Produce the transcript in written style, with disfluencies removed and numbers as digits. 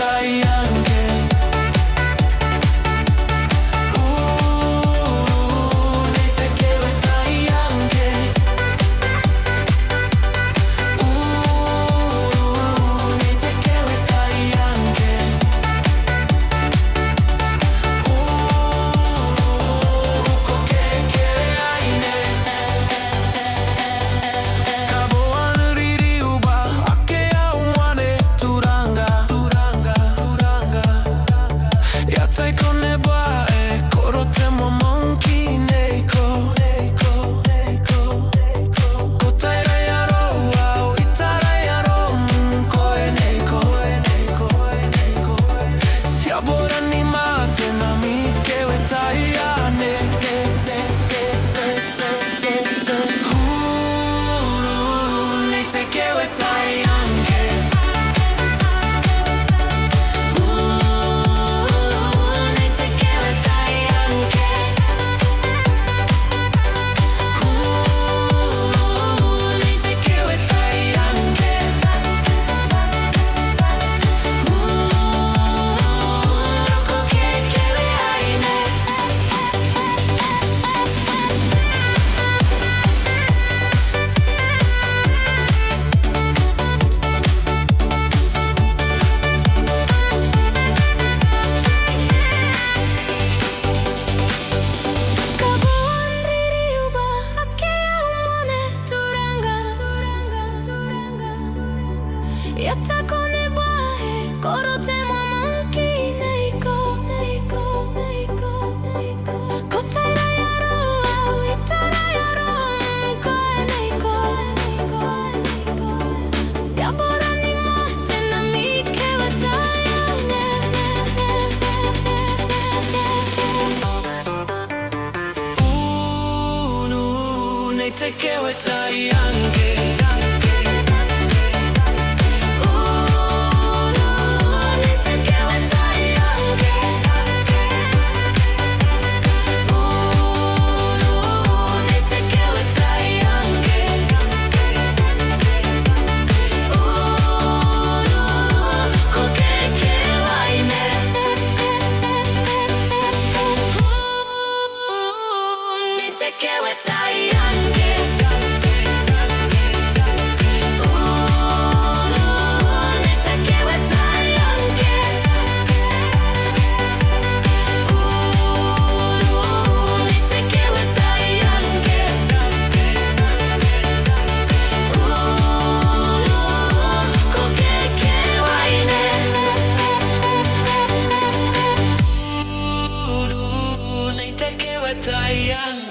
taia ngke. Nite kewe taia ngke. Nite kewe taia ngke. Koke kewe aine. Kaboan riri uba ake au wane turanga. Yatai kone bae korote mo monkey neiko. Kotaira yaro au itara yaro koe neiko. Siabora ni mate na mi kewe taia ne. Nite kewe taia ngke. Nite kewe taia ngke. Nite kewe taia ngke. Koke kewe aine. Kaboan riri uba ake au wane turanga. Yata kone bae korote mo monkey neiko. Kotaira yaro au itara yaro koe neiko. Siabora ni mate na mi kewe taia ne. Nite kewe taia ngke. Nite kewe taia ngke. Nite kewe taia ngke. Koke kewe aine. Nite kewe taia ngke. Nite kewe taia ngke. Nite kewe taia ngke. Koke kewe aine. Nite kewe taia ngke.